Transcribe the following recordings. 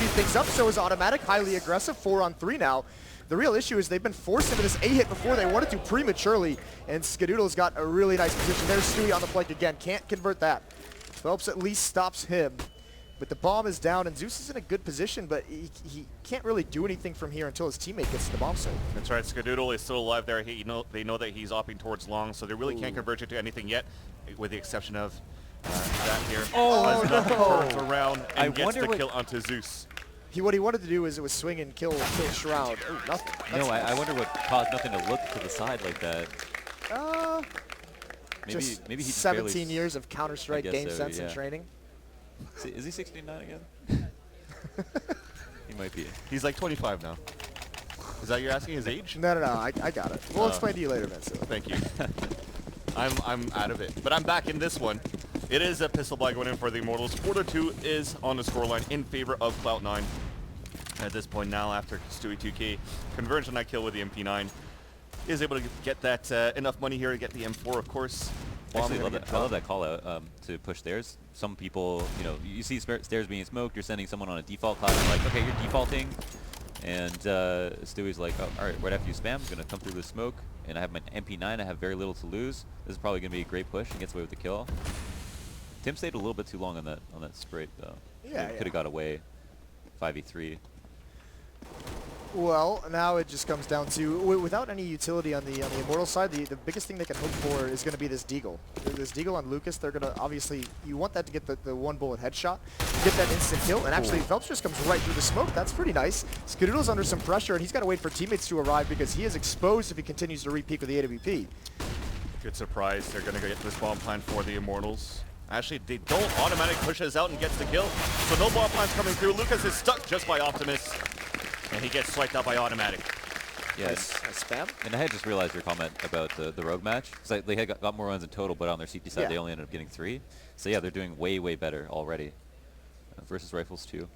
speed things up. So is Automatic, highly aggressive, 4-on-3 now. The real issue is they've been forced into this A-hit before they wanted to prematurely, and Skadoodle's got a really nice position. There's Stewie on the flank again, can't convert that. Phelps at least stops him, but the bomb is down, and Zeus is in a good position, but he can't really do anything from here until his teammate gets to the bomb site. That's right, Skadoodle is still alive there. They know that he's opting towards long, so they really can't converge it to anything yet, with the exception of that here. Oh, no. Turns around and gets the kill onto Zeus. What he wanted to do was swing and kill Shroud. Oh, nothing. No, I wonder what caused nothing to look to the side like that. Maybe he 17 years of Counter-Strike game sense and training. Is he 69 again? He might be. He's like 25 now. Is that you're asking his age? No, I got it. We'll explain to you later, Vince. Thank you. I'm out of it, but I'm back in this one. It is a pistol bag going in for the Immortals. 4-2 is on the scoreline in favor of Cloud9. At this point now, after Stewie 2K converged on that kill with the MP9, is able to get that enough money here to get the M4, of course. Actually, I love that call out to push stairs. Some people, you see stairs being smoked, you're sending someone on a default class, you're like, okay, you're defaulting. And Stewie's like, oh, all right, right after you spam, I'm going to come through the smoke, and I have my MP9, I have very little to lose. This is probably going to be a great push, and gets away with the kill. Tim stayed a little bit too long on that sprite, though. Yeah, could have got away 5v3. Well, now it just comes down to, without any utility on the Immortal side, the biggest thing they can hope for is going to be this Deagle. This Deagle on Lucas, they're going to, obviously, you want that to get the one bullet headshot, get that instant kill, and actually Phelps just comes right through the smoke. That's pretty nice. Skadoodle's under some pressure, and he's got to wait for teammates to arrive because he is exposed if he continues to re-peek with the AWP. Good surprise. They're going to get this bomb plan for the Immortals. Actually, they don't automatic pushes out and gets the kill, so no bomb plans coming through. Lucas is stuck just by Optimus. And he gets swiped out by Automatic. Yes. Spam? And I had just realized your comment about the Rogue match. Because they had got more runs in total, but on their CT side, they only ended up getting 3. So yeah, they're doing way, way better already. Versus Rifles, too.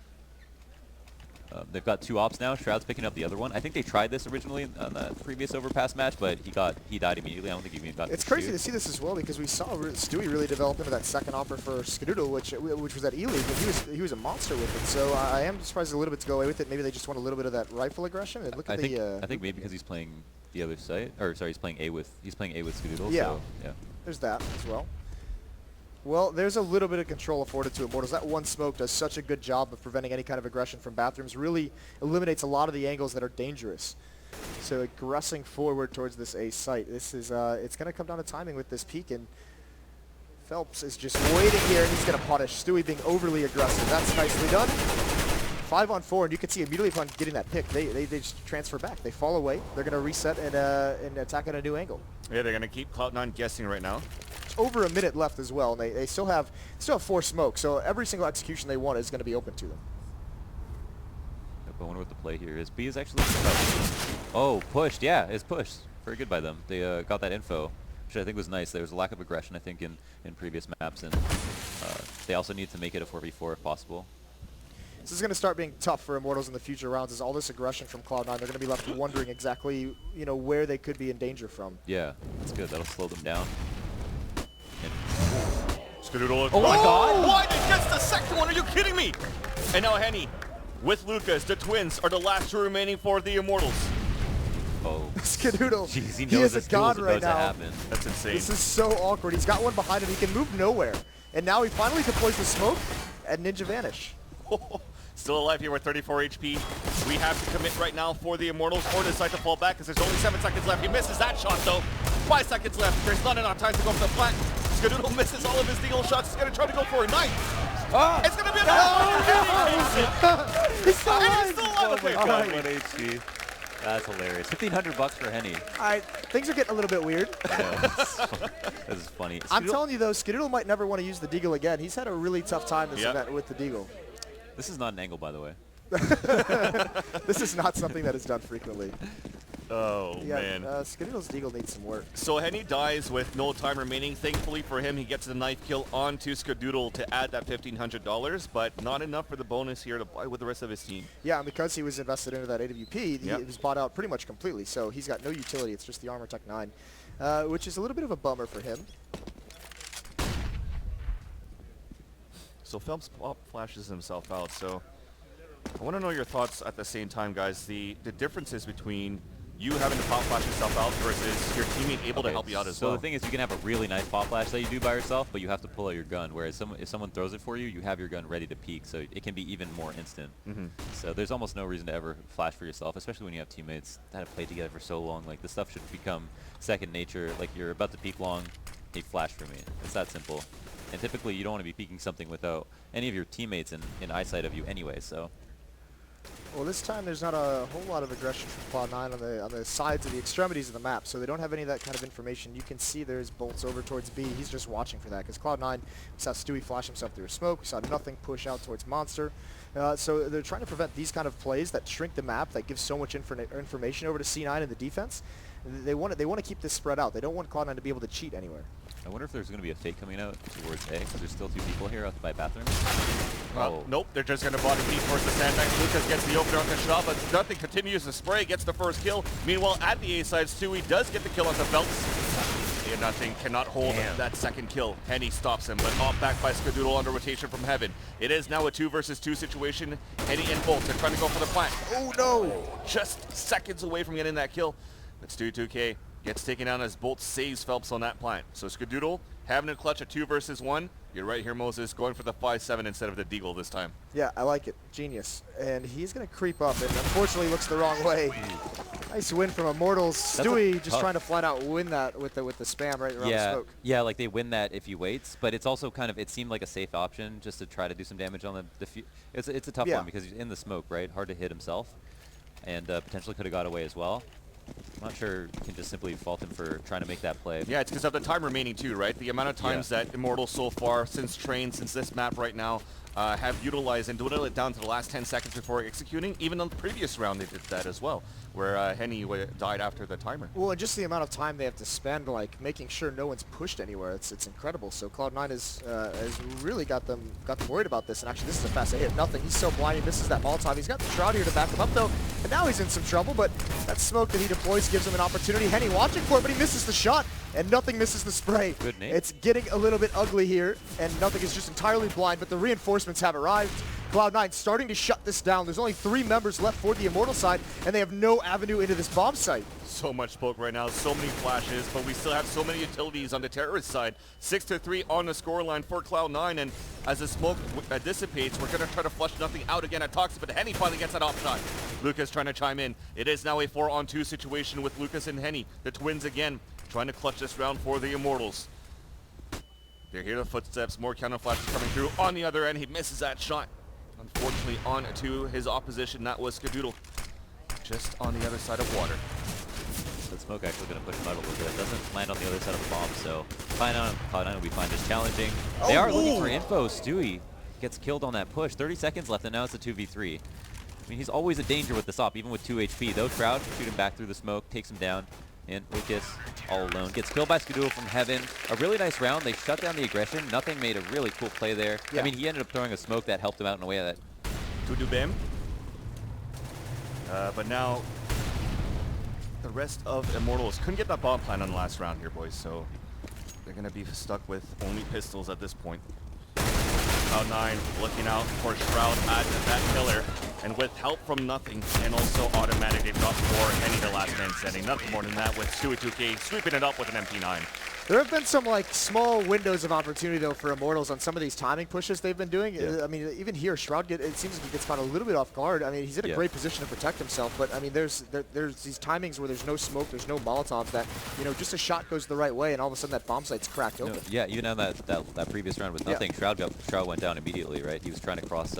They've got 2 ops now. Shroud's picking up the other one. I think they tried this originally on the previous Overpass match, but he died immediately. I don't think he even got It's crazy to see this as well because we saw Stewie really develop into that second opper for Skadoodle, which was at E-League, and he was a monster with it. So I am surprised a little bit to go away with it. Maybe they just want a little bit of that rifle aggression. And look at I think maybe because he's playing the other side, or sorry, he's playing A with Skadoodle. Yeah. So, yeah. There's that as well. Well, there's a little bit of control afforded to Immortals. That one smoke does such a good job of preventing any kind of aggression from bathrooms. Really eliminates a lot of the angles that are dangerous. So aggressing forward towards this A site. This is it's going to come down to timing with this peak, and Phelps is just waiting here, and he's going to punish Stewie being overly aggressive. That's nicely done. 5-on-4, and you can see immediately upon getting that pick, they just transfer back. They fall away. They're going to reset and attack at a new angle. Yeah, they're going to keep Cloud9 guessing right now. Over a minute left as well, and they still have 4 smokes, so every single execution they want is going to be open to them. I wonder what the play here is. B is actually pushed. Yeah, it's pushed. Very good by them. They got that info, which I think was nice. There was a lack of aggression, I think, in previous maps, and they also need to make it a 4v4 if possible. This is going to start being tough for Immortals in the future rounds. As all this aggression from Cloud9, they're going to be left wondering exactly, where they could be in danger from. Yeah, that's good. That'll slow them down. Skadoodle. Oh my God! Why? It gets the second one. Are you kidding me? And now Henny with Lucas. The twins are the last 2 remaining for the Immortals. Oh. Skadoodle. Jeez, he is a god right now. That's insane. This is so awkward. He's got one behind him. He can move nowhere. And now he finally deploys the smoke at Ninja Vanish. Still alive here with 34 HP. We have to commit right now for the Immortals or decide to fall back because there's only 7 seconds left. He misses that shot though. 5 seconds left. There's not enough time to go for the plant. Skadoodle misses all of his deagle shots. He's going to try to go for a 9. It's going to be He's still alive. He's still alive. Oh my God, 1 HP. That's hilarious. $1,500 for Henny. All right, things are getting a little bit weird. Yeah, this is funny. I'm telling you though, Skadoodle might never want to use the deagle again. He's had a really tough time this event with the deagle. This is not an angle, by the way. This is not something that is done frequently. Oh, man. Skadoodle's deagle needs some work. So Henny dies with no time remaining. Thankfully for him, he gets the knife kill onto Skadoodle to add that $1,500, but not enough for the bonus here to buy with the rest of his team. Yeah, and because he was invested into that AWP, he was bought out pretty much completely, so he's got no utility. It's just the Armor Tech 9, which is a little bit of a bummer for him. So Phelps flashes himself out, so I want to know your thoughts at the same time, guys. The differences between you having to pop flash yourself out versus your teammate able to help you out as well. So the thing is, you can have a really nice pop flash that you do by yourself, but you have to pull out your gun. Whereas if someone throws it for you, you have your gun ready to peek, so it can be even more instant. So there's almost no reason to ever flash for yourself, especially when you have teammates that have played together for so long. Like, this stuff should become second nature. Like, you're about to peek long, hey, flash for me. It's that simple. And typically, you don't want to be peeking something without any of your teammates in eyesight of you anyway, so. Well, this time there's not a whole lot of aggression from Cloud9 on the sides of the extremities of the map, so they don't have any of that kind of information. You can see there's bolts over towards B. He's just watching for that, because Cloud9, we saw Stewie flash himself through a smoke. We saw nothing push out towards Monster. So they're trying to prevent these kind of plays that shrink the map, that give so much information over to C9 in the defense. They want to keep this spread out. They don't want Cloud9 to be able to cheat anywhere. I wonder if there's going to be a fake coming out towards A, because there's still 2 people here out by bathroom. Nope, they're just going to body feed towards the sandbag. Lucas gets the opener on the shot, but nothing continues to spray, gets the first kill. Meanwhile, at the A side, Stewie does get the kill on the Phelps. And nothing cannot hold that second kill. Henny stops him, but off back by Skadoodle under rotation from Heaven. It is now a 2 versus 2 situation. Henny and Bolt are trying to go for the plant. Oh no! Just seconds away from getting that kill. But Stewie 2K gets taken down as Bolt saves Phelps on that plant. So Skadoodle having to clutch a 2 versus 1. You're right here, Moses, going for the 5-7 instead of the deagle this time. Yeah, I like it. Genius. And he's going to creep up, and unfortunately looks the wrong way. Nice win from Immortals. Stewie just trying to flat out win that with the spam right around the smoke. Yeah, like they win that if he waits, but it's also kind of, it seemed like a safe option just to try to do some damage on the it's a tough one because he's in the smoke, right? Hard to hit himself, and potentially could have got away as well. I'm not sure you can just simply fault him for trying to make that play. Yeah, it's because of the time remaining too, right? The amount of times that Immortals so far, since this map right now, have utilized and dwindled it down to the last 10 seconds before executing. Even on the previous round, they did that as well, where Henny died after the timer. Well, and just the amount of time they have to spend, like making sure no one's pushed anywhere, it's incredible. So Cloud9 has really got them worried about this. And actually, this is a fast hit. Nothing. He's so blind. He misses that Molotov. He's got the Shroud here to back him up though, and now he's in some trouble. But that smoke that he deploys gives him an opportunity. Henny watching for it, but he misses the shot. And nothing misses the spray. Good name. It's getting a little bit ugly here, and nothing is just entirely blind, but the reinforcements have arrived. Cloud9 starting to shut this down. There's only 3 members left for the Immortal side, and they have no avenue into this bomb site. So much smoke right now, so many flashes, but we still have so many utilities on the terrorist side. 6-3 on the scoreline for Cloud9, and as the smoke dissipates, we're going to try to flush nothing out again at Toxic, but Henny finally gets that off shot. Lucas trying to chime in. It is now a 4-on-2 situation with Lucas and Henny, the twins again, trying to clutch this round for the Immortals. They hear the footsteps, more counter flashes coming through. On the other end, he misses that shot. Unfortunately, on to his opposition, that was Skadoodle, just on the other side of water. The smoke actually going to push him out a little bit. It doesn't land on the other side of the bomb, so Cloud9 will be fine, just challenging. They are looking for info. Stewie gets killed on that push. 30 seconds left, and now it's a 2v3. I mean, he's always a danger with this op, even with 2 HP. Though Shroud shoot him back through the smoke, takes him down, and Lucas all alone gets killed by Skadoodle from Heaven. A really nice round. They shut down the aggression. Nothing made a really cool play there. Yeah. I mean, he ended up throwing a smoke that helped him out in a way that... Bim. But now, the rest of Immortals couldn't get that bomb plant on the last round here, boys, so they're going to be stuck with only pistols at this point. Cloud9 looking out for Shroud at that pillar, and with help from nothing, and also automatic, they've got for Henny the last man standing. Nothing more than that with Stewie 2K sweeping it up with an MP9. There have been some like small windows of opportunity though for Immortals on some of these timing pushes they've been doing. Yeah. I mean, even here, Shroud it seems like he gets caught a little bit off guard. I mean, he's in a great position to protect himself, but I mean, there's these timings where there's no smoke, there's no Molotovs that, you know, just a shot goes the right way, and all of a sudden that bomb site's cracked open. Yeah, even on that previous round with nothing, Shroud went down immediately, right? He was trying to cross.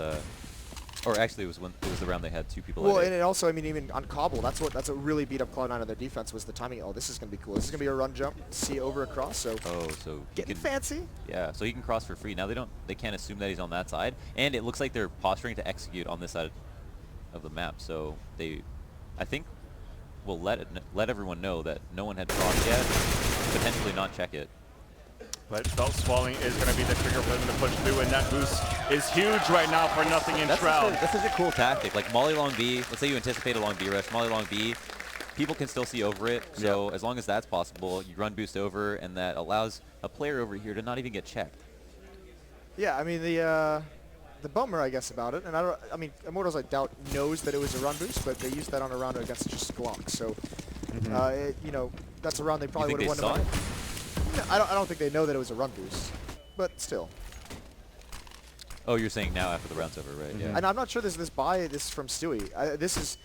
Or actually, it was the round they had 2 people. Well, and it also, I mean, even on Cobble, that's what really beat up Cloud9 on their defense was the timing. Oh, this is gonna be cool. This is gonna be a run jump, see over across. So so getting fancy. Yeah, so he can cross for free. Now they can't assume that he's on that side, and it looks like they're posturing to execute on this side of the map. So I think, will let everyone know that no one had crossed yet. Potentially not check it. But Phelps falling is going to be the trigger for them to push through, and that boost is huge right now for nothing in Shroud. That's such a cool tactic. Like Molly long B, let's say you anticipate a long B rush, Molly long B, people can still see over it. So as long as that's possible, you run boost over, and that allows a player over here to not even get checked. Yeah, I mean, the bummer, I guess, about it, and I mean, Immortals, I doubt, knows that it was a run boost, but they used that on a round against just Glock. So, you know, that's a round they probably would have won. No, I don't think they know that it was a run boost, but still. Oh, you're saying now after the round's over, right? Yeah. And I'm not sure this is from Stewie.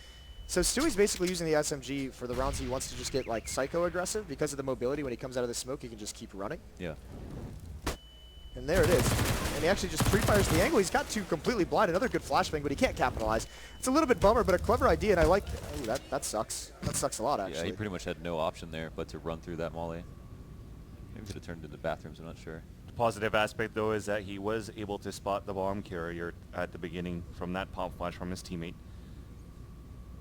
So Stewie's basically using the SMG for the rounds he wants to just get like psycho aggressive because of the mobility. When he comes out of the smoke, he can just keep running. Yeah. And there it is. And he actually just pre-fires the angle. He's got two completely blind. Another good flashbang, but he can't capitalize. It's a little bit bummer, but a clever idea, and I like... Ooh, that sucks. That sucks a lot, actually. Yeah, he pretty much had no option there but to run through that molly. Maybe could have turned into bathrooms, I'm not sure. The positive aspect, though, is that he was able to spot the bomb carrier at the beginning from that pop flash from his teammate.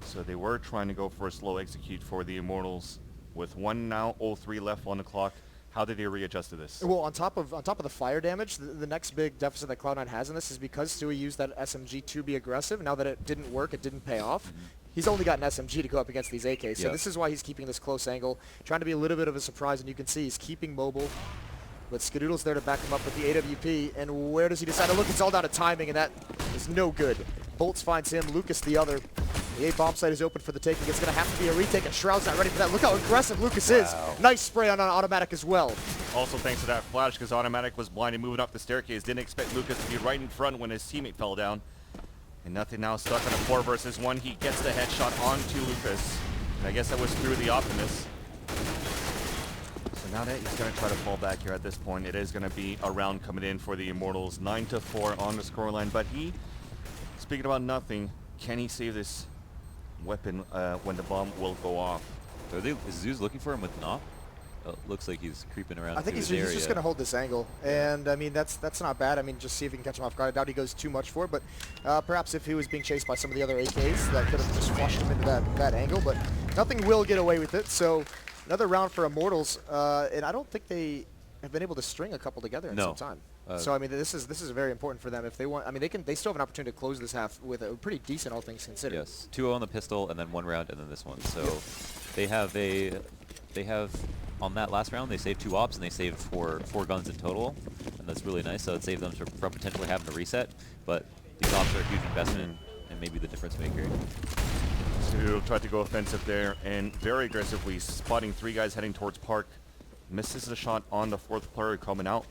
So they were trying to go for a slow execute for the Immortals. With 1:03 left on the clock, how did they readjust to this? Well, on top of the fire damage, the next big deficit that Cloud9 has in this is because Stewie used that SMG to be aggressive. Now that it didn't work, it didn't pay off. He's only got an SMG to go up against these AKs. So this is why he's keeping this close angle, trying to be a little bit of a surprise. And you can see he's keeping mobile. But Skadoodle's there to back him up with the AWP. And where does he decide to look? It's all down to timing, and that is no good. Bolts finds him, Lucas the other. The A bomb site is open for the taking. It's going to have to be a retake, and Shroud's not ready for that. Look how aggressive Lucas is. Nice spray on automatic as well. Also thanks to that flash, because automatic was blind and moving up the staircase. Didn't expect Lucas to be right in front when his teammate fell down. And nothing now stuck on a 4 versus 1. He gets the headshot onto Lucas. And I guess that was through the Optimus. So now that he's going to try to fall back here at this point, it is going to be a round coming in for the Immortals. 9-4 on the scoreline. But he, speaking about nothing, can he save this weapon when the bomb will go off? Is Zeus looking for him with Knop? Looks like he's creeping around. I think he's just going to hold this angle, and I mean that's not bad. I mean, just see if he can catch him off guard. I doubt he goes too much for it, but perhaps if he was being chased by some of the other AKs, that could have just flushed him into that angle. But nothing will get away with it. So another round for Immortals, and I don't think they have been able to string a couple together in some time. So I mean, this is very important for them if they want. I mean, they still have an opportunity to close this half with a pretty decent, all things considered. Yes, 2-0 on the pistol, and then 1 round, and then this one. So they have on that last round they saved 2 ops and they saved four guns in total, and that's really nice. So it saved them from potentially having to reset. But these ops are a huge investment and maybe the difference maker. So tried to go offensive there and very aggressively spotting 3 guys heading towards Park. Misses the shot on the 4th player coming out.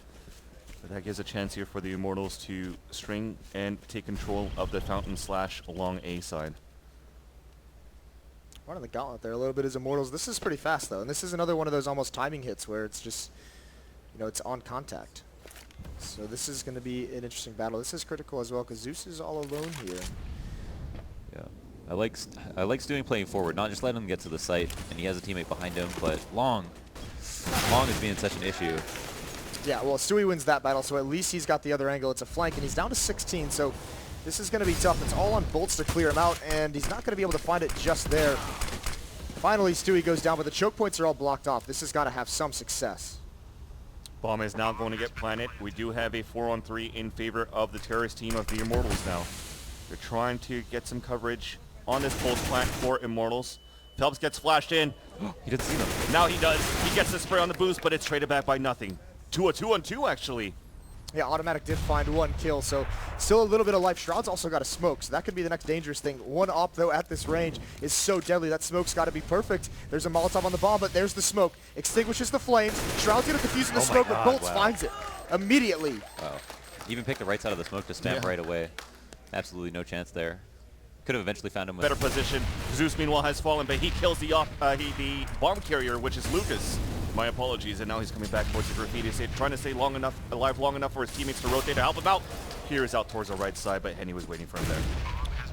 But that gives a chance here for the Immortals to string and take control of the fountain slash along A side. Running the gauntlet there a little bit as Immortals. This is pretty fast though, and this is another one of those almost timing hits where it's just, you know, it's on contact. So this is going to be an interesting battle. This is critical as well because Zeus is all alone here. Yeah, I like Stewie playing forward, not just letting him get to the site, and he has a teammate behind him, but Long is being such an issue. Yeah, well, Stewie wins that battle, so at least he's got the other angle. It's a flank, and he's down to 16, so this is going to be tough. It's all on Bolts to clear him out, and he's not going to be able to find it just there. Finally, Stewie goes down, but the choke points are all blocked off. This has got to have some success. Bomb is now going to get planted. We do have a 4-on-3 in favor of the terrorist team of the Immortals now. They're trying to get some coverage on this pulse plant for Immortals. Phelps gets flashed in. He didn't see them. Now he does. He gets the spray on the boost, but it's traded back by nothing. 2-on-2 actually. Yeah, automatic did find 1 kill, so still a little bit of life. Shroud's also got a smoke, so that could be the next dangerous thing. 1 op, though, at this range is so deadly. That smoke's got to be perfect. There's a Molotov on the bomb, but there's the smoke. Extinguishes the flames. Shroud's going to defuse in the smoke, but Bolts finds it immediately. Wow. Even picked the right side of the smoke to spam right away. Absolutely no chance there. Could have eventually found him with... Better position. Zeus, meanwhile, has fallen, but he kills the bomb carrier, which is Lucas. My apologies, and now he's coming back towards the graffiti, trying to stay alive long enough for his teammates to rotate to help him out. Here is out towards the right side, but Henny was waiting for him there.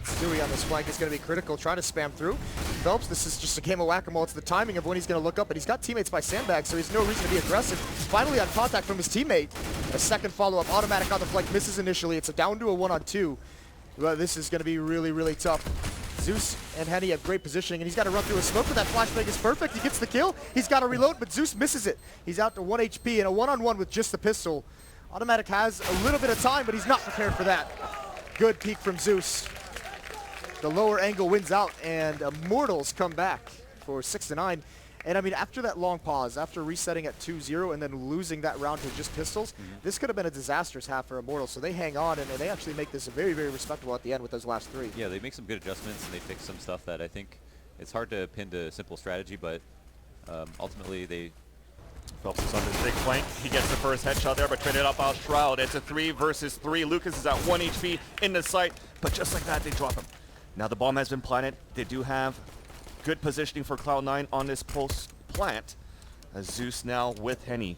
Stewie on this flank is going to be critical, trying to spam through. Phelps, this is just a game of whack-a-mole. It's the timing of when he's going to look up, but he's got teammates by sandbags, so he's no reason to be aggressive. Finally on contact from his teammate. A second follow-up, automatic on the flank, misses initially. It's down to a 1-on-2. Well, this is going to be really, really tough. Zeus and Henny have great positioning, and he's got to run through a smoke, but that flashbang is perfect. He gets the kill. He's got to reload, but Zeus misses it. He's out to 1 HP and a 1-on-1 with just the pistol. Automatic has a little bit of time, but he's not prepared for that. Good peek from Zeus. The lower angle wins out, and Immortals come back for 6-9. And I mean, after that long pause, after resetting at 2-0 and then losing that round to just pistols, this could have been a disastrous half for Immortals. So they hang on, and they actually make this very, very respectable at the end with those last 3. Yeah, they make some good adjustments, and they fix some stuff that I think it's hard to pin to simple strategy, but ultimately they... Phelps is on this big flank. He gets the first headshot there, but traded up out Shroud. It's a 3 versus 3. Lucas is at 1 HP in the sight, but just like that, they drop him. Now the bomb has been planted. They do have good positioning for Cloud9 on this post plant. As Zeus now with Henny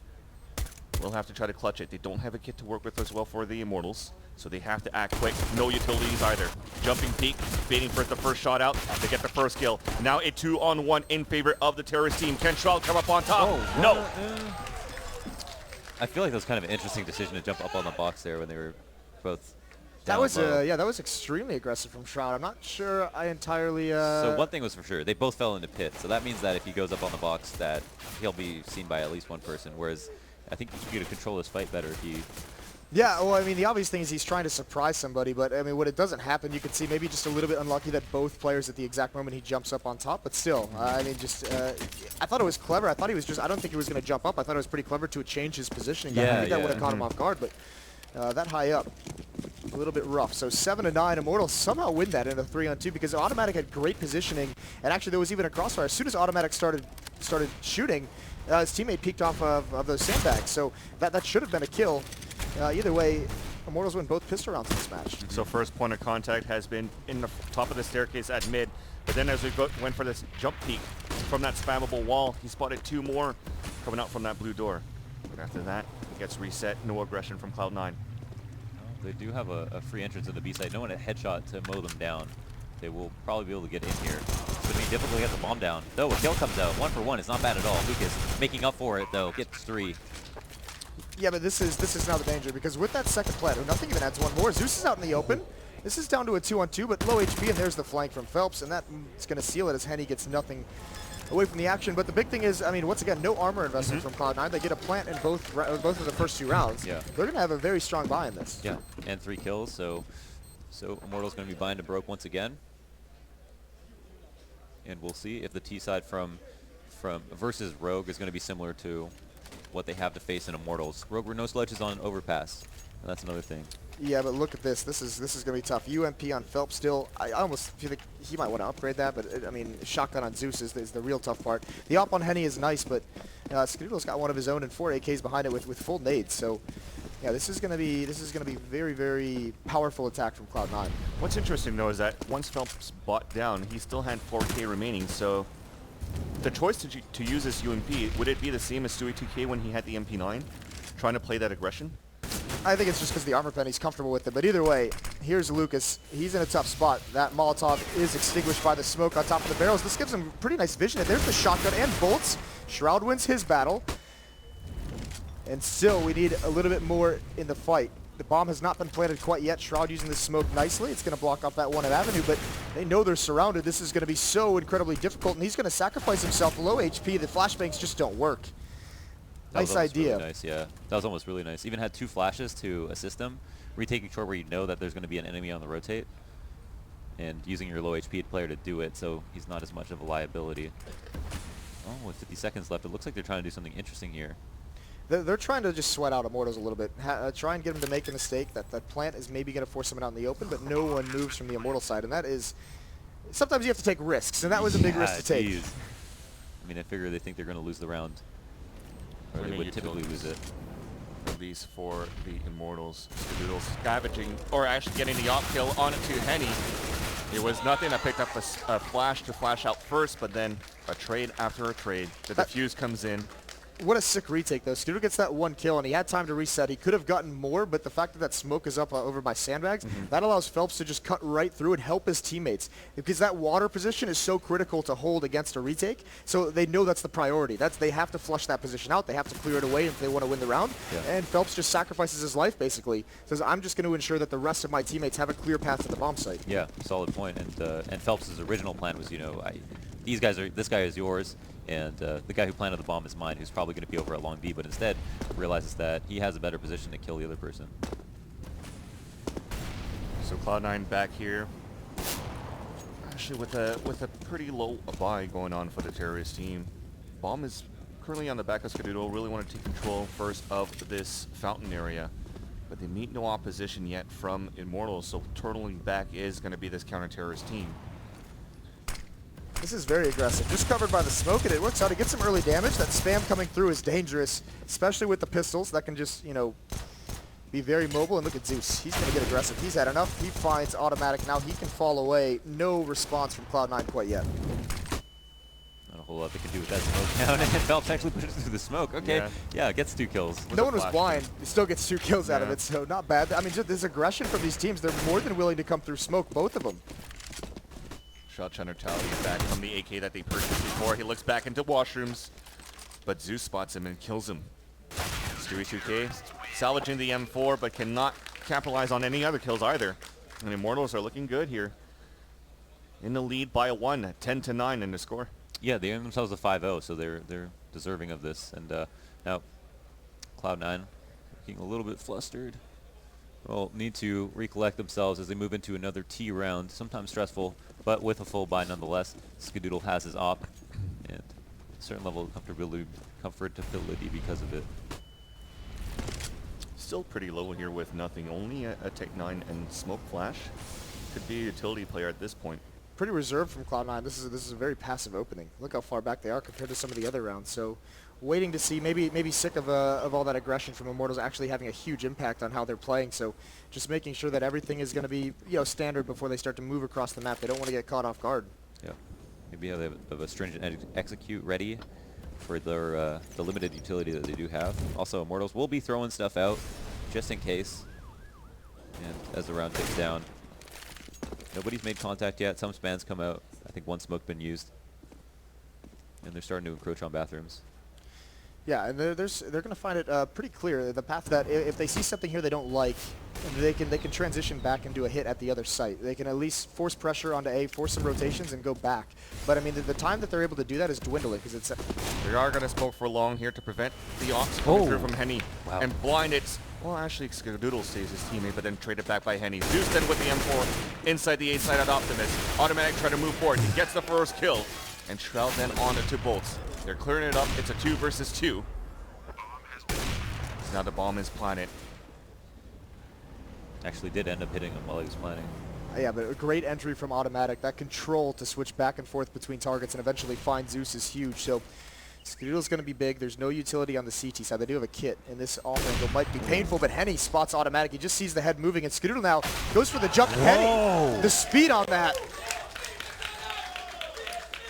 will have to try to clutch it. They don't have a kit to work with as well for the Immortals, so they have to act quick. No utilities either. Jumping peek, baiting for the first shot out to get the first kill. Now a 2-on-1 in favor of the terrorist team. Can Shroud come up on top? Oh, no. I feel like that was kind of an interesting decision to jump up on the box there when they were both That down was low. yeah, that was extremely aggressive from Shroud. I'm not sure I entirely. So one thing was for sure, they both fell into pit. So that means that if he goes up on the box, that he'll be seen by at least one person. Whereas I think you could control this fight better if he... Yeah, well, I mean, the obvious thing is he's trying to surprise somebody, but I mean, when it doesn't happen, you can see maybe just a little bit unlucky that both players at the exact moment he jumps up on top, but still, I mean, just, I thought it was clever. I thought he was just, I don't think he was going to jump up. I thought it was pretty clever to change his positioning. Yeah, I think that yeah. would have caught him off guard, but that high up, a little bit rough. So 7-9, Immortals somehow win that in a 3-on-2 because Automatic had great positioning, and actually there was even a crossfire. As soon as Automatic started shooting, his teammate peeked off of those sandbags, so that should have been a kill. Either way, Immortals win both pistol rounds in this match. So first point of contact has been in the top of the staircase at mid, but then as we went for this jump peek from that spammable wall, he spotted 2 more coming out from that blue door. But after that, it gets reset, no aggression from Cloud9. They do have a free entrance in the B side. No one at headshot to mow them down. They will probably be able to get in here. It's going to be difficult to get the bomb down. Though a kill comes out, 1 for 1 is not bad at all. Lucas making up for it though, gets 3. Yeah, but this is now the danger, because with that second plant, nothing even adds 1 more. Zeus is out in the open. This is down to a 2-on-2, but low HP, and there's the flank from Phelps, and that's going to seal it as Henny gets nothing away from the action. But the big thing is, I mean, once again, no armor investment from Cloud9. They get a plant in both of the first 2 rounds. Yeah. They're going to have a very strong buy in this. Yeah, and 3 kills, so Immortal's going to be buying to broke once again. And we'll see if the T side from versus Rogue is going to be similar to what they have to face in Immortals. Rogue were no sledges on overpass, and that's another thing. Yeah, but look at this. This is going to be tough. UMP on Phelps still. I almost feel like he might want to upgrade that, but I mean, shotgun on Zeus is the real tough part. The op on Henny is nice, but Skadoodle's got one of his own and 4 AKs behind it with full nades. So, yeah, this is going to be very, very powerful attack from Cloud9. What's interesting though is that once Phelps bought down, he still had 4K remaining, so the choice to use this UMP, would it be the same as Stewie 2K when he had the MP9, trying to play that aggression? I think it's just because the armor pen, he's comfortable with it. But either way, here's Lucas. He's in a tough spot. That Molotov is extinguished by the smoke on top of the barrels. This gives him pretty nice vision. And there's the shotgun and bolts. Shroud wins his battle. And still, we need a little bit more in the fight. The bomb has not been planted quite yet. Shroud using the smoke nicely. It's going to block off that one at Avenue, but they know they're surrounded. This is going to be so incredibly difficult, and he's going to sacrifice himself. Low HP. The flashbangs just don't work. Nice idea. Really nice, yeah. That was almost really nice. Even had 2 flashes to assist him. Retaking short where you know that there's going to be an enemy on the rotate, and using your low HP player to do it, so he's not as much of a liability. Oh, with 50 seconds left, it looks like they're trying to do something interesting here. They're trying to just sweat out Immortals a little bit. Try and get him to make a mistake. That plant is maybe going to force someone out in the open, but no one moves from the Immortal side, and that is... Sometimes you have to take risks, and that was a big risk to take. Geez. I mean, I figure they think they're going to lose the round. Or they would typically lose it. Release for the Immortals. Skadoodle scavenging, or actually getting the op kill on it to Henny. It was nothing. I picked up a flash to flash out first, but then a trade after a trade. The defuse comes in. What a sick retake, though. Skadoodle gets that 1 kill, and he had time to reset. He could have gotten more, but the fact that that smoke is up over by sandbags, that allows Phelps to just cut right through and help his teammates. Because that water position is so critical to hold against a retake, so they know that's the priority. They have to flush that position out. They have to clear it away if they want to win the round. Yeah. And Phelps just sacrifices his life, basically. Says, I'm just going to ensure that the rest of my teammates have a clear path to the bomb site. Yeah, solid point. And Phelps' original plan was, you know, this guy is yours, and the guy who planted the bomb is mine, who's probably going to be over at long B, but instead realizes that he has a better position to kill the other person. So Cloud9 back here. Actually with a pretty low buy going on for the terrorist team. Bomb is currently on the back of Skadoodle. Really want to take control first of this fountain area. But they meet no opposition yet from Immortals, so turtling back is going to be this counter-terrorist team. This is very aggressive. Just covered by the smoke, and it works out. It gets some early damage. That spam coming through is dangerous, especially with the pistols. That can just, you know, be very mobile. And look at Zeus. He's going to get aggressive. He's had enough. He finds automatic. Now he can fall away. No response from Cloud9 quite yet. Not a whole lot they can do with that smoke now. And Phelps actually pushes through the smoke. Okay, yeah, gets 2 kills. No one was blind. He still gets 2 kills out of it, so not bad. I mean, just this aggression from these teams, they're more than willing to come through smoke, both of them. Shot neutrality back from the AK that they purchased before. He looks back into washrooms, but Zeus spots him and kills him. Stewie 2K salvaging the M4, but cannot capitalize on any other kills either. And Immortals are looking good here. In the lead by 1, 10-9 in the score. Yeah, they earned themselves a 5-0, so they're deserving of this. And now Cloud9 looking a little bit flustered. Will need to recollect themselves as they move into another T round. Sometimes stressful, but with a full buy nonetheless. Skadoodle has his op, and a certain level of comfortability because of it. Still pretty low here with nothing. Only a Tech 9 and Smoke Flash. Could be a utility player at this point. Pretty reserved from Cloud9. This is a very passive opening. Look how far back they are compared to some of the other rounds. So, waiting to see, maybe sick of all that aggression from Immortals actually having a huge impact on how they're playing. So, just making sure that everything is going to be standard before they start to move across the map. They don't want to get caught off guard. Yeah, maybe they have a stringent execute ready for their the limited utility that they do have. Also, Immortals will be throwing stuff out just in case. And as the round ticks down. Nobody's made contact yet. Some spans come out. I think one smoke been used. And they're starting to encroach on bathrooms. Yeah, and they're going to find it pretty clear, the path that if they see something here they don't like, they can transition back and do a hit at the other site. They can at least force pressure onto A, force some rotations, and go back. But, I mean, the time that they're able to do that is dwindling because it's... They are going to smoke for long here to prevent the ops coming through from Henny. Wow. And blind it's... Well, actually, Skadoodle saves his teammate, but then traded back by Henny. Zeus then with the M4 inside the A side at Optimus. Automatic try to move forward. He gets the first kill. And Shroud then on it to Bolts. They're clearing it up. It's a 2 versus 2. Now the bomb is planted. Actually did end up hitting him while he was planning. Yeah, but a great entry from Automatic. That control to switch back and forth between targets and eventually find Zeus is huge. So Skadoodle's going to be big. There's no utility on the CT side. They do have a kit, and this off angle might be painful, but Henny spots Automatic. He just sees the head moving, and Skadoodle now goes for the jump. Henny, the speed on that.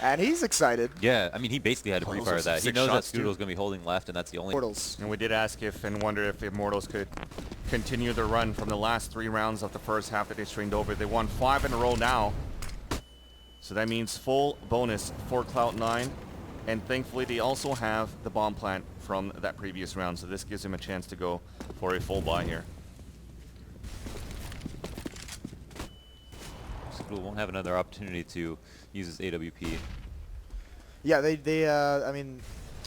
And he's excited. Yeah, I mean, he basically had to pre-fire that. He knows that Skadoodle's going to be holding left, and that's the only... Immortals. And we did ask if and wonder if Immortals could continue their run from the last 3 rounds of the first half that they stringed over. They won 5 in a row now. So that means full bonus for Cloud9. And thankfully, they also have the bomb plant from that previous round. So this gives him a chance to go for a full buy here. Skadoodle won't have another opportunity to use his AWP. Yeah, I mean,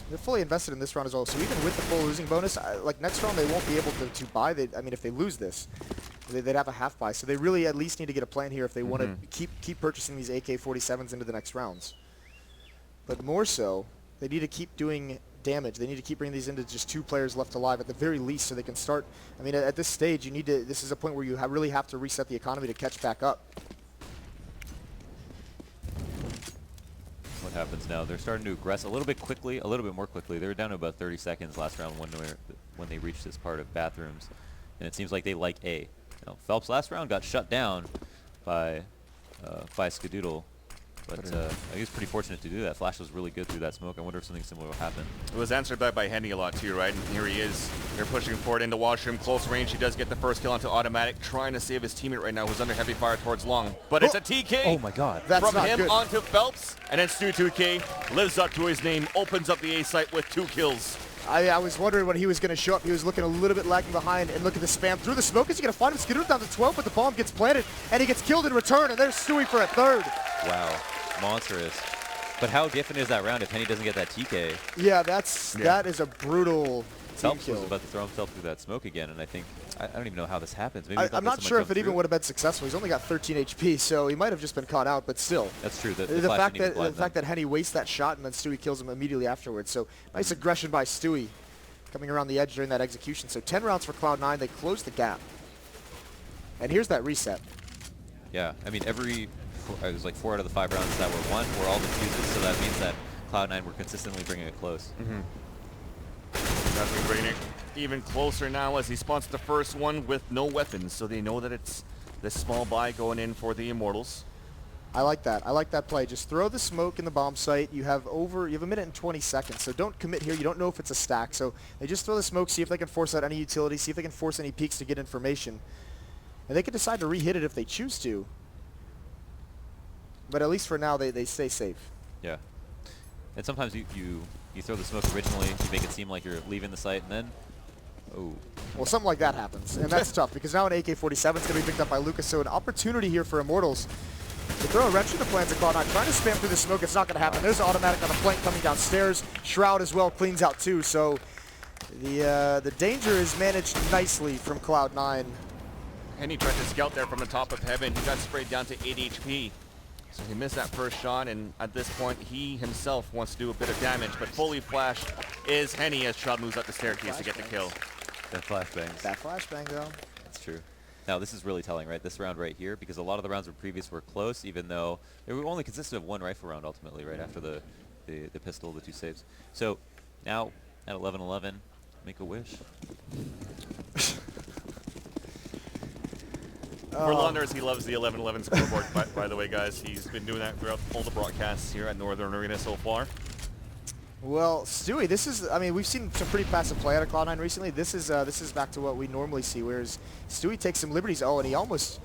they're fully invested in this round as well. So even with the full losing bonus, like next round they won't be able to buy. I mean, if they lose this, they'd have a half buy. So they really at least need to get a plan here if they want to keep purchasing these AK-47s into the next rounds. But more so, they need to keep doing damage. They need to keep bringing these into just 2 players left alive at the very least, so they can start. I mean, at this stage, you need to. This is a point where you really have to reset the economy to catch back up. What happens now? They're starting to aggress a little bit quickly, a little bit more quickly. They were down to about 30 seconds last round when they reached this part of bathrooms, and it seems like they like A. Now, Phelps last round got shut down by Skadoodle, but he was pretty fortunate to do that. Flash was really good through that smoke. I wonder if something similar will happen. It was answered by Henny a lot too, right? And here he is. They're pushing forward in the washroom, close range. He does get the first kill onto Automatic, trying to save his teammate right now, who's under heavy fire towards long. But it's a TK. Oh my God! That's from not him good. onto Phelps, and then Stu2K lives up to his name, opens up the A site with 2 kills. I was wondering when he was going to show up. He was looking a little bit lagging behind, and look at the spam through the smoke. Is he going to find him? Skadoodle down to 12, but the bomb gets planted, and he gets killed in return, and there's Stewie for a 3rd. Wow, monstrous. But how different is that round if Henny doesn't get that TK? Yeah, that is a brutal team Phelps kill. was about to throw himself through that smoke again, and I think I don't even know how this happens. Maybe I'm not sure if it even would have been successful. He's only got 13 HP, so he might have just been caught out, but still. That's true. The fact that Henny wastes that shot and then Stewie kills him immediately afterwards. So nice aggression by Stewie coming around the edge during that execution. So 10 rounds for Cloud9. They close the gap. And here's that reset. Yeah, I mean, it was like 4 out of the 5 rounds that were won were all defuses, so that means that Cloud9 were consistently bringing it close. Definitely bringing it even closer now as he spots the first one with no weapons, so they know that it's this small buy going in for the Immortals. I like that. I like that play. Just throw the smoke in the bomb site. You have a minute and 20 seconds, so don't commit here. You don't know if it's a stack, so they just throw the smoke, see if they can force out any utility, see if they can force any peeks to get information. And they can decide to re-hit it if they choose to. But at least for now, they stay safe. Yeah. And sometimes you throw the smoke originally, you make it seem like you're leaving the site, and then, oh. Well, something like that happens, and that's tough, because now an AK-47 is going to be picked up by Lucas, so an opportunity here for Immortals to throw a wrench in the plans of Cloud9. Trying to spam through the smoke, it's not going to happen. There's an automatic on the flank coming downstairs. Shroud as well cleans out too, so the danger is managed nicely from Cloud9. And he tried to scout there from the top of heaven. He got sprayed down to 8 HP. So he missed that first shot, and at this point, he himself wants to do a bit of damage, but fully flashed is Henny as Shroud moves up the staircase to get the kill. That flashbangs. That flashbang, though. That's true. Now, this is really telling, right? This round right here, because a lot of the rounds previous were close, even though they were only consisted of 1 rifle round ultimately, right after the pistol, the 2 saves. So now at 11-11, make a wish. For Londers, he loves the 11-11 scoreboard, by the way, guys. He's been doing that throughout all the broadcasts here at Northern Arena so far. Well, Stewie, this is, I mean, we've seen some pretty passive play out of Cloud9 recently. This is back to what we normally see, whereas Stewie takes some liberties. Oh, and he almost,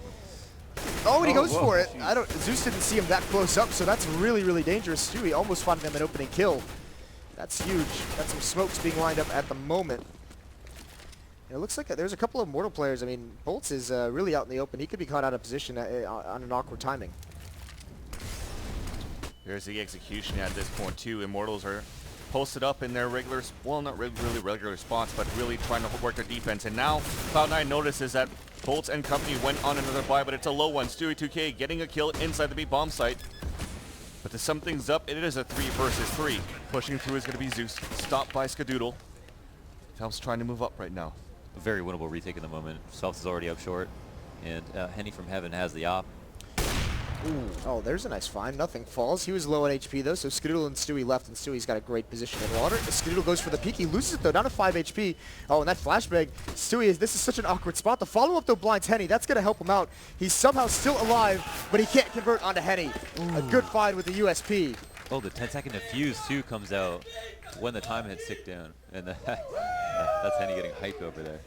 and he goes for it. Zeus didn't see him that close up, so that's really, really dangerous. Stewie almost finding him an opening kill. That's huge. Got some smokes being lined up at the moment. And it looks like there's a couple of Immortal players. I mean, Bolts is really out in the open. He could be caught out of position on an awkward timing. Here's the execution at this point, too. Immortals are posted up in their regular, well, not really regular spots, but really trying to work their defense. And now Cloud9 notices that Bolts and company went on another buy, but it's a low one. Stewie 2K getting a kill inside the B bomb site. But to sum things up, it is a 3 versus 3. Pushing through is going to be Zeus, stopped by Skadoodle. Phelps trying to move up right now. A very winnable retake in the moment. Phelps is already up short, and Henny from Heaven has the op. Ooh. Oh, there's a nice find. Nothing falls. He was low on HP, though, so Skadoodle and Stewie left, and Stewie's got a great position in water. Skadoodle goes for the peek. He loses it, though, down to 5 HP. Oh, and that flashbang. Stewie, this is such an awkward spot. The follow-up, though, blinds Henny. That's going to help him out. He's somehow still alive, but he can't convert onto Henny. Ooh. A good find with the USP. Oh, the 10-second defuse, too, comes out when the time had ticked down. And that's Henny getting hyped over there.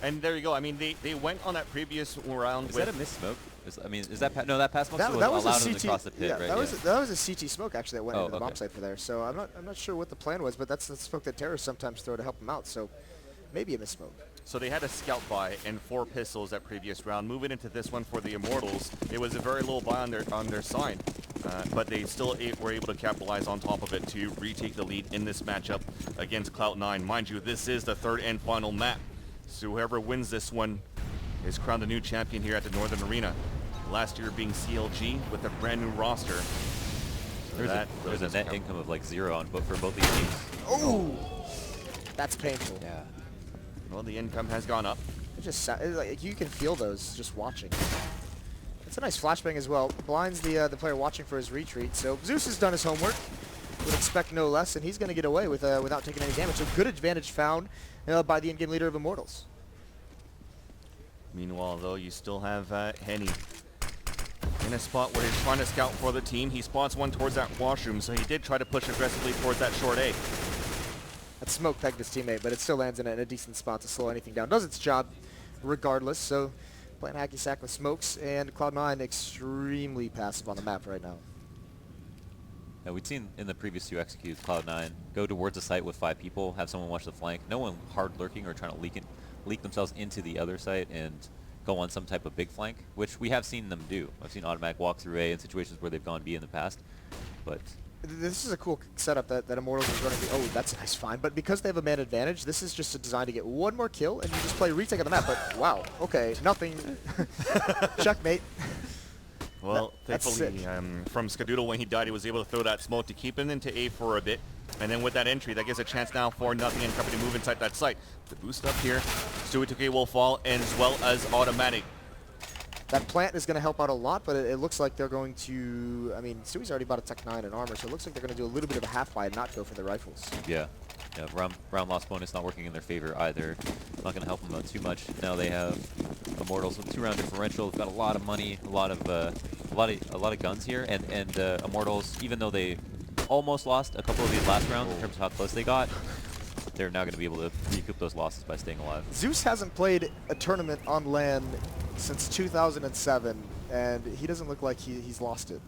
And there you go. I mean, they went on that previous round Is with... that a missed smoke? I mean, is that... No, that pass smoke that was allowed a him CT, to cross the pit, yeah, right? That was a CT smoke, actually, that went into the bomb okay. site for there. So I'm not sure what the plan was, but that's the smoke that terrorists sometimes throw to help them out. So maybe a missed smoke. So they had a scout buy and 4 pistols that previous round. Moving into this one for the Immortals, it was a very low buy on their side, but they still were able to capitalize on top of it to retake the lead in this matchup against Cloud9. Mind you, this is the 3rd and final map, so whoever wins this one is crowned a new champion here at the Northern Arena. Last year being CLG with a brand new roster. So there's a net income of like 0 for both these teams. Oh, that's painful. Yeah. Well, the income has gone up. It's like you can feel those just watching. It's a nice flashbang as well. Blinds the player watching for his retreat. So Zeus has done his homework. Would expect no less, and he's going to get away with without taking any damage. So good advantage found by the in-game leader of Immortals. Meanwhile, though, you still have Henny in a spot where he's trying to scout for the team. He spots one towards that washroom, so he did try to push aggressively towards that short A. That smoke pegged his teammate, but it still lands in a decent spot to slow anything down. Does its job regardless, so playing hacky sack with smokes, and Cloud9 extremely passive on the map right now. Now, we'd seen in the previous 2 executes, Cloud9 go towards the site with 5 people, have someone watch the flank, no one hard lurking or trying to leak themselves into the other site and go on some type of big flank, which we have seen them do. I've seen automatic walk through A in situations where they've gone B in the past, but This is a cool setup that Immortals is running. Oh, that's a nice find. But because they have a man advantage, this is just a design to get one more kill, and you just play retake on the map. But wow, okay, nothing. Checkmate. Well, That's thankfully, from Skadoodle, when he died, he was able to throw that smoke to keep him into A for a bit. And then with that entry, that gives a chance now for Nothing and Company to move inside that site. The boost up here, Stewie 2K will fall, and as well as Automatic. That plant is going to help out a lot, but it looks like they're going to... I mean, Stewie's already bought a Tech 9 and armor, so it looks like they're going to do a little bit of a half-buy and not go for the rifles. Yeah. Round loss bonus not working in their favor either. Not going to help them out too much. Now they have Immortals with 2-round differential. They've got a lot of money, a lot of guns here, and Immortals, even though they almost lost a couple of these last rounds in terms of how close they got, they're now going to be able to recoup those losses by staying alive. Zeus hasn't played a tournament on LAN since 2007, and he doesn't look like he's lost it.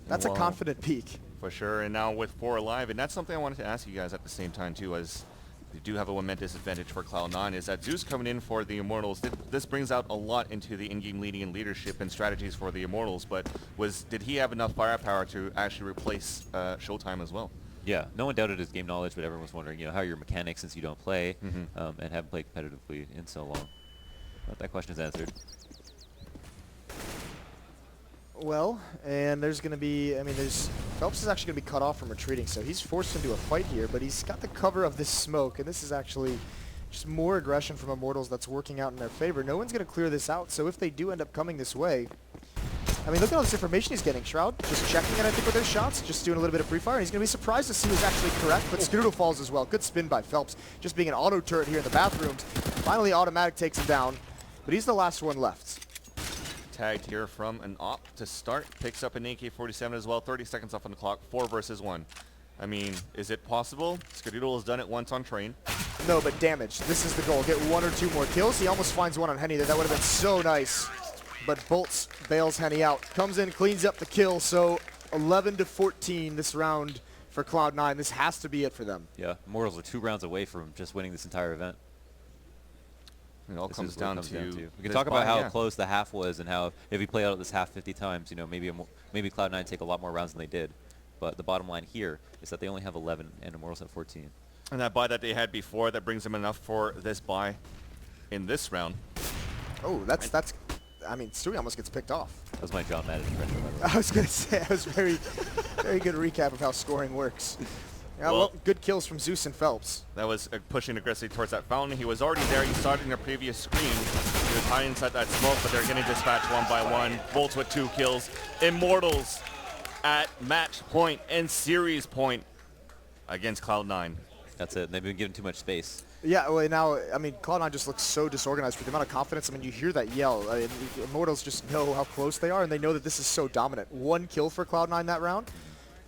That's a confident peak. For sure, and now with 4 alive, and that's something I wanted to ask you guys at the same time too, as they do have a momentous advantage for Cloud9, is that Zeus coming in for the Immortals, this brings out a lot into the in-game leading and leadership and strategies for the Immortals, but did he have enough firepower to actually replace Showtime as well? Yeah, no one doubted his game knowledge, but everyone was wondering, how are your mechanics since you don't play and haven't played competitively in so long. But that question is answered. Well, and there's going to be, I mean, Phelps is actually going to be cut off from retreating, so he's forced into a fight here, but he's got the cover of this smoke, and this is actually just more aggression from Immortals that's working out in their favor. No one's going to clear this out, so if they do end up coming this way, I mean, look at all this information he's getting. Shroud just checking it, I think, with their shots, just doing a little bit of pre-fire, and he's going to be surprised to see who's actually correct, but Skadoodle falls as well. Good spin by Phelps, just being an auto turret here in the bathrooms. Finally, Automatic takes him down, but he's the last one left. Tagged here from an op to start, picks up an AK-47 as well, 30 seconds off on the clock, 4 versus 1. I mean, is it possible? Skadoodle has done it once on Train. No, but damage. This is the goal. Get 1 or 2 more kills. He almost finds one on Henny. That would have been so nice. But Bolts bails Henny out. Comes in, cleans up the kill. So 11-14 this round for Cloud9. This has to be it for them. Yeah, Immortals are 2 rounds away from just winning this entire event. It all comes down to we can talk about how close the half was and how if we play out this half 50 times, maybe Cloud9 take a lot more rounds than they did. But the bottom line here is that they only have 11 and Immortals have 14. And that buy that they had before, that brings them enough for this buy in this round. Oh, that's I mean, Stewie almost gets picked off. That was my John Madden impression. I was going to say, that was very good recap of how scoring works. Yeah, well, good kills from Zeus and Phelps. That was pushing aggressively towards that fountain. He was already there. You saw it in the previous screen. He was hiding inside that smoke, but they're getting dispatched one by one. Bolts with 2 kills. Immortals at match point and series point against Cloud9. That's it. They've been given too much space. Yeah, well, now, I mean, Cloud9 just looks so disorganized with the amount of confidence. I mean, you hear that yell. I mean, Immortals just know how close they are, and they know that this is so dominant. 1 kill for Cloud9 that round.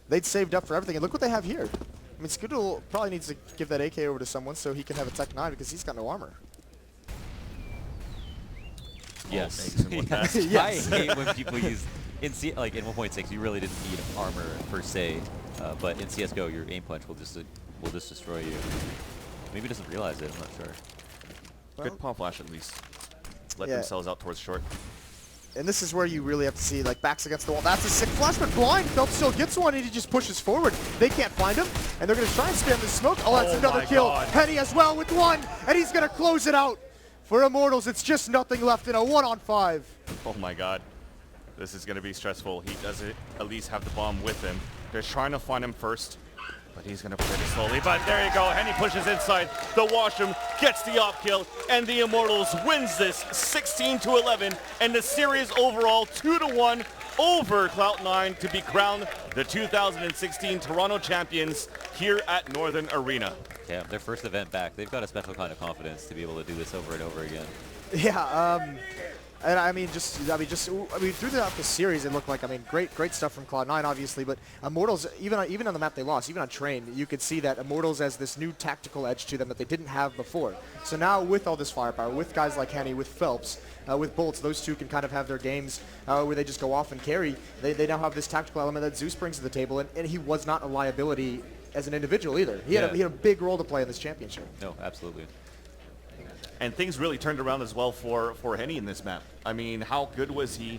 They'd saved up for everything, and look what they have here. I mean, Skadoodle probably needs to give that AK over to someone so he can have a Tech 9 because he's got no armor. Yes. Yes. I hate when people use, in 1.6, you really didn't need armor per se, but in CSGO, your aim punch will just destroy you. Maybe he doesn't realize it, I'm not sure. Well, good palm flash at least. Let themselves out towards short. And this is where you really have to see, like, backs against the wall. That's a sick flash, but blind. Phelps still gets one, and he just pushes forward. They can't find him, and they're going to try and spam the smoke. Oh, that's another kill. God. Henny as well with 1, and he's going to close it out. For Immortals, it's just nothing left in a 1-on-5. Oh my god. This is going to be stressful. He doesn't at least have the bomb with him. They're trying to find him first, but he's going to play it slowly. But there you go. Henny pushes inside. The Washroom gets the op kill, and the Immortals wins this 16-11, and the series overall 2-1 over Cloud9 to be crowned the 2016 Toronto champions here at Northern Arena. Yeah, their first event back. They've got a special kind of confidence to be able to do this over and over again. Yeah, and I mean, throughout the series, it looked like, great stuff from Cloud9, obviously, but Immortals, even on the map they lost, even on Train, you could see that Immortals has this new tactical edge to them that they didn't have before. So now, with all this firepower, with guys like Henny, with Phelps, with Bolts, those two can kind of have their games where they just go off and carry. They now have this tactical element that Zeus brings to the table, and he was not a liability as an individual either. He had a big role to play in this championship. No, absolutely. And things really turned around as well for Henny in this map. I mean, how good was he